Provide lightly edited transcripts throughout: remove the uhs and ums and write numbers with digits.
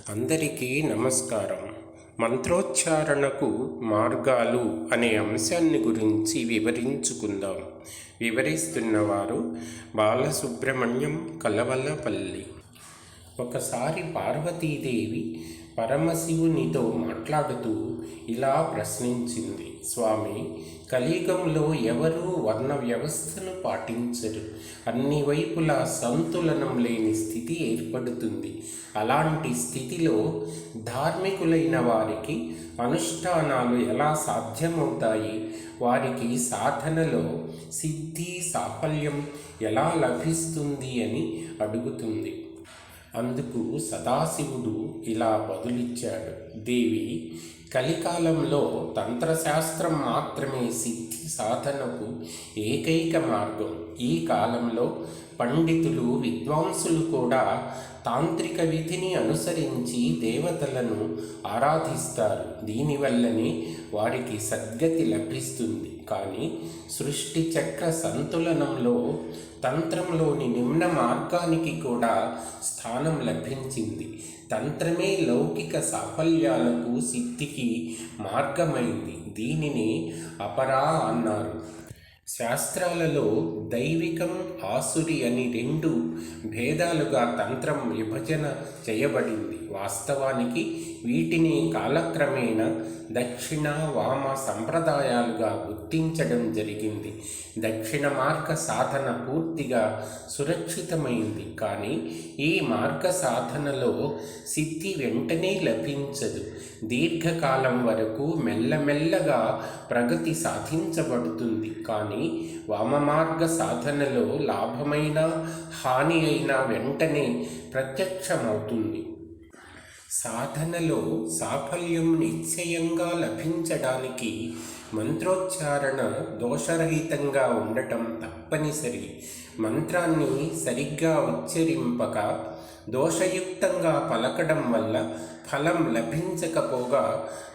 అందరికీ నమస్కారం. మంత్రోచ్చారణకు మార్గాలు అనే అంశాన్ని గురించి వివరించుకుందాం. వివరిస్తున్నవారు బాలసుబ్రహ్మణ్యం కలవలపల్లి. ఒకసారి పార్వతీదేవి పరమశివునితో మాట్లాడుతూ ఇలా ప్రశ్నించింది: స్వామి, కలియుగంలో ఎవరూ వర్ణ వ్యవస్థను పాటించరు. అన్ని వైపులా సంతులనం లేని స్థితి ఏర్పడుతుంది. అలాంటి స్థితిలో ధార్మికులైన వారికి అనుష్ఠానాలు ఎలా సాధ్యమవుతాయి? వారికి సాధనలో సిద్ధి సాఫల్యం ఎలా లభిస్తుంది అని అడుగుతుంది. అందుకు సదాశివుడు ఇలా బదులిచ్చాడు: దేవి, కలికాలంలో తంత్రశాస్త్రం మాత్రమే సిద్ధి సాధనకు ఏకైక మార్గం. ఈ కాలంలో పండితులు విద్వాంసులు కూడా తాంత్రిక విధిని అనుసరించి దేవతలను ఆరాధిస్తారు. దీనివల్లనే వారికి సద్గతి లభిస్తుంది. కానీ సృష్టి చక్ర సంతులనంలో తంత్రంలోని నిమ్న మార్గానికి కూడా స్థానం లభించింది. తంత్రమే లౌకిక సాఫల్యాలకు సిద్ధికి మార్గమైంది. దీనిని అపరా అన్నారు. శాస్త్రాలలో దైవికం, ఆసురి అని రెండు భేదాలుగా తంత్రం విభజన చేయబడింది. వాస్తవానికి వీటిని కాలక్రమేణా దక్షిణ వామ సంప్రదాయాలుగా గుర్తించడం జరిగింది. దక్షిణ మార్గ సాధన పూర్తిగా సురక్షితమైంది. కానీ ఈ మార్గ సాధనలో సిద్ధి వెంటనే లభించదు. దీర్ఘకాలం వరకు మెల్లమెల్లగా ప్రగతి సాధించబడుతుంది. కానీ వామమార్గ సాధనలో లాభమైన హాని అయినా వెంటనే ప్రత్యక్షమవుతుంది. సాధనలో సాఫల్యం నిశ్చయంగా లభించడానికి మంత్రోచ్చారణ దోషరహితంగా ఉండటం తప్పనిసరి. మంత్రాన్ని సరిగ్గా ఉచ్చరింపక దోషయుక్తంగా పలకడం వల్ల ఫలం లభించకపోగా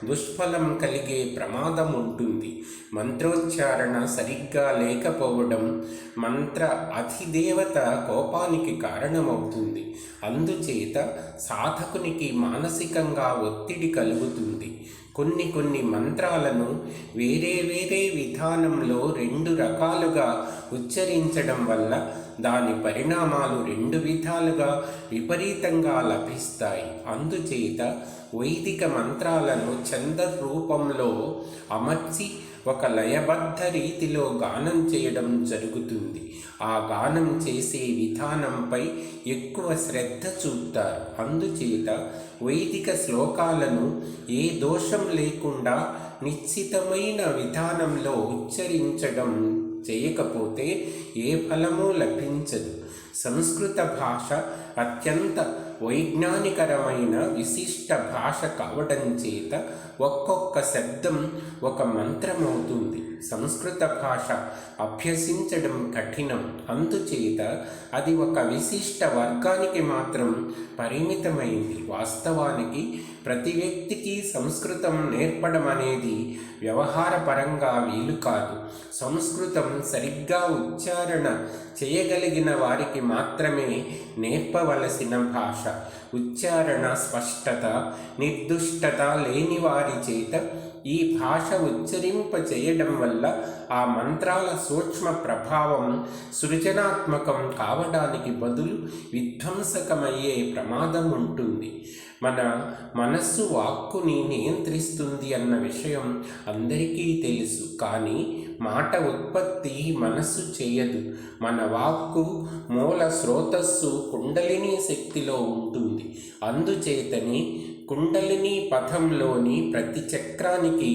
దుష్ఫలం కలిగే ప్రమాదం ఉంటుంది. మంత్రోచ్చారణ సరిగ్గా లేకపోవడం మంత్ర అధిదేవత కోపానికి కారణమవుతుంది. అందుచేత సాధకునికి మానసికంగా ఒత్తిడి కలుగుతుంది. కొన్ని మంత్రాలను వేరే విధానంలో రెండు రకాలుగా ఉచ్చరించడం వల్ల దాని పరిణామాలు రెండు విధాలుగా విపరీతంగా లభిస్తాయి. అందుచేత వైదిక మంత్రాలను ఛంద రూపంలో అమర్చి ఒక లయబద్ధ రీతిలో గానం చేయడం జరుగుతుంది. ఆ గానం చేసే విధానంపై ఎక్కువ శ్రద్ధ చూపుతారు. అందుచేత వైదిక శ్లోకాలను ఏ దోషం లేకుండా నిశ్చితమైన విధానంలో ఉచ్చరించడం చేయకపోతే ఏ ఫలమూ లభించదు. సంస్కృత భాష అత్యంత వైజ్ఞానికరమైన విశిష్ట భాష కావడం చేత ఒక్కొక్క శబ్దం ఒక మంత్రమవుతుంది. సంస్కృత భాష అభ్యసించడం కఠినం. అందుచేత అది ఒక విశిష్ట వర్గానికి మాత్రం పరిమితమైంది. వాస్తవానికి ప్రతి వ్యక్తికి సంస్కృతం నేర్పడం అనేది వ్యవహారపరంగా వీలు కాదు. సంస్కృతం సరిగ్గా ఉచ్చారణ చేయగలిగిన వారికి మాత్రమే నేర్పవలసిన భాష. ఉచ్చారణ స్పష్టత, నిర్దుష్టత లేని వారి చేత ఈ భాష ఉచ్చరింప చేయడం వల్ల ఆ మంత్రాల సూక్ష్మ ప్రభావం సృజనాత్మకం కావడానికి బదులు విధ్వంసకమయ్యే ప్రమాదం ఉంటుంది. మన మనస్సు వాక్కుని నియంత్రిస్తుంది అన్న విషయం అందరికీ తెలుసు. కానీ మాట ఉత్పత్తి మనస్సు చేయదు. మన వాక్కు మూల స్రోతస్సు కుండలిని శక్తిలో ఉంటుంది. అందుచేతని కుండలిని పథంలోని ప్రతి చక్రానికి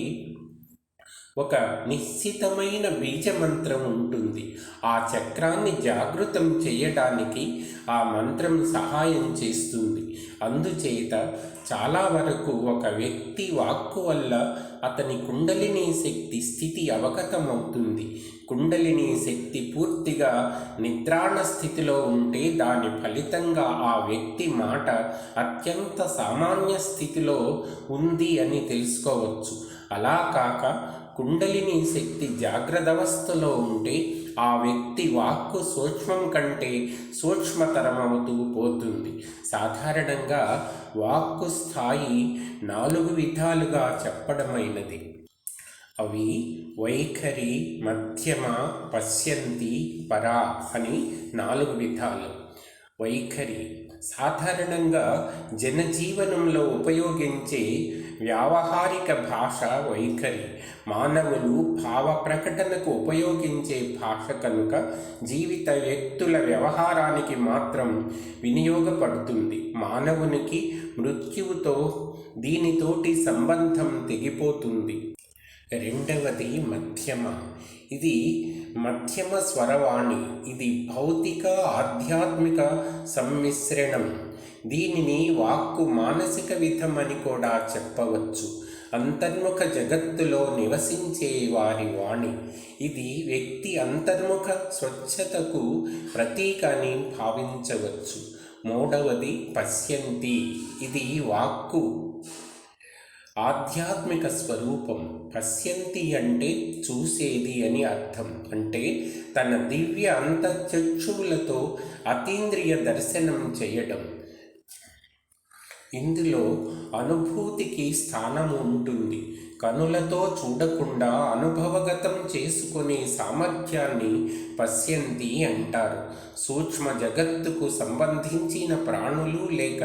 ఒక నిశ్చితమైన బీజమంత్రం ఉంటుంది. ఆ చక్రాన్ని జాగృతం చేయడానికి ఆ మంత్రం సహాయం చేస్తుంది. అందుచేత చాలా వరకు ఒక వ్యక్తి వాక్కు వల్ల అతని కుండలిని శక్తి స్థితి అవగతమవుతుంది. కుండలిని శక్తి పూర్తిగా నిద్రాణ స్థితిలో ఉంటే దాని ఫలితంగా ఆ వ్యక్తి మాట అత్యంత సామాన్య స్థితిలో ఉంది అని తెలుసుకోవచ్చు. అలా కాక కుండలిని శక్తి జాగ్రత్తవస్థలో ఉంటే ఆ వ్యక్తి వాక్కు సూక్ష్మం కంటే సూక్ష్మతరమవుతూ పోతుంది. సాధారణంగా వాక్కు స్థాయి 4 విధాలుగా చెప్పడమైనది. అవి వైఖరి, మధ్యమ, పశ్యంతి, పరా అని 4 విధాలు. వైఖరి సాధారణంగా జనజీవనంలో ఉపయోగించే వ్యావహారిక భాష వైఖరి. మానవులు భావ ప్రకటనకు ఉపయోగించే భాష కనుక జీవిత వ్యక్తుల వ్యవహారానికి మాత్రం వినియోగపడుతుంది. మానవునికి మృత్యువుతో దీనితోటి సంబంధం తెగిపోతుంది. రెండవది మధ్యమ. ఇది మధ్యమ స్వరవాణి. ఇది భౌతిక ఆధ్యాత్మిక సమ్మిశ్రణం. దీనిని వాక్కు మానసిక విధం అని కూడా చెప్పవచ్చు. అంతర్ముఖ జగత్తులో నివసించే వారి వాణి. ఇది వ్యక్తి అంతర్ముఖ స్వచ్ఛతకు ప్రతీక అని భావించవచ్చు. మూడవది పశ్యంతి. ఇది వాక్కు ఆధ్యాత్మిక స్వరూపం. పశ్యంతి అంటే చూసేది అని అర్థం. అంటే తన దివ్య అంతఃచక్షువులతో అతీంద్రియ దర్శనం చేయడం. ఇందులో అనుభూతికి స్థానం ఉంటుంది. కనులతో చూడకుండా అనుభవగతం చేసుకునే సామర్థ్యాన్ని పశ్యంతి అంటారు. సూక్ష్మ జగత్తుకు సంబంధించిన ప్రాణులు లేక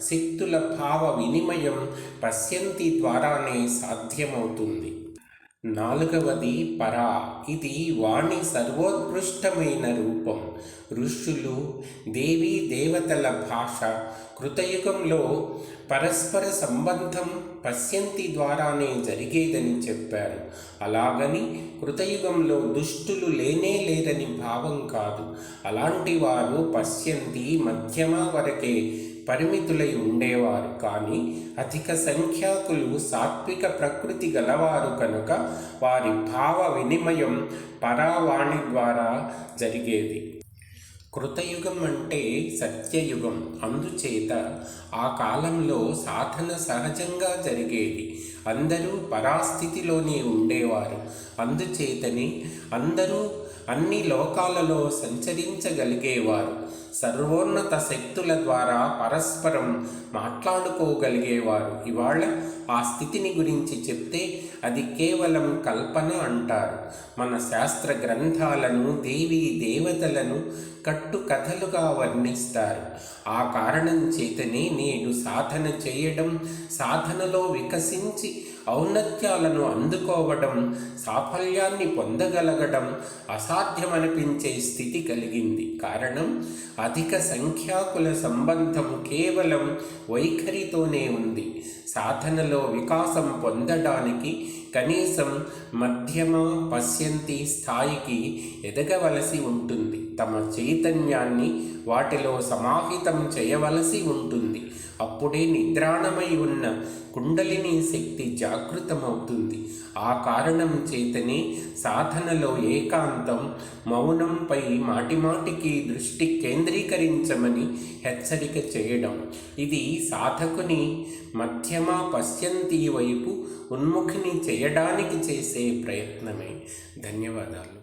శక్తుల భావ వినిమయం పశ్యంతి ద్వారానే సాధ్యమవుతుంది. నాలుగవది పరా. ఇది వాణి సర్వోత్కృష్టమైన రూపం. ఋషులు, దేవీ దేవతల భాష. కృతయుగంలో పరస్పర సంబంధం పశ్యంతి ద్వారానే జరిగేదని చెప్పారు. అలాగని కృతయుగంలో దుష్టులు లేనే లేరని భావం కాదు. అలాంటి వారు పశ్యంతి మధ్యమ వరకే పరిమితులై ఉండేవారు. కానీ అధిక సంఖ్యాకులు సాత్విక ప్రకృతి గలవారు కనుక వారి భావ వినిమయం పరావాణి ద్వారా జరిగేది. కృతయుగం అంటే సత్యయుగం. అందుచేత ఆ కాలంలో సాధన సహజంగా జరిగేది. అందరూ పరాస్థితిలోనే ఉండేవారు. అందుచేతని అందరూ అన్ని లోకాలలో సంచరించగలిగేవారు. సర్వోన్నత శక్తుల ద్వారా పరస్పరం మాట్లాడుకోగలిగేవారు. ఇవాళ ఆ స్థితిని గురించి చెప్తే అది కేవలం కల్పన అంటారు. మన శాస్త్ర గ్రంథాలను, దేవీ దేవతలను కట్టుకథలుగా వర్ణిస్తారు. ఆ కారణం చేతనే నేడు సాధన చేయడం, సాధనలో వికసించి ఔన్నత్యాలను అందుకోవడం, సాఫల్యాన్ని పొందగలగడం అసాధ్యమనిపించే స్థితి కలిగింది. కారణం అధిక సంఖ్యాకుల సంబంధం కేవలం వైఖరితోనే ఉంది. సాధనలో వికాసం పొందడానికి కనీసం మధ్యమ, పశ్యంతి స్థాయికి ఎదగవలసి ఉంటుంది. తమ చైతన్యాన్ని వాటిలో సమాహితం చేయవలసి ఉంటుంది. అప్పుడే నిద్రాణమై ఉన్న కుండలిని శక్తి జాగృతమవుతుంది. ఆ కారణం చేతనే సాధనలో ఏకాంతం, మౌనంపై మాటిమాటికి దృష్టి కేంద్రీకరించమని హెచ్చరిక చేయడం. ఇది సాధకుని మధ్యమ, పశ్యంతి వైపు ఉన్ముఖిని చేయడానికి చేసే ప్రయత్నమే. ధన్యవాదాలు.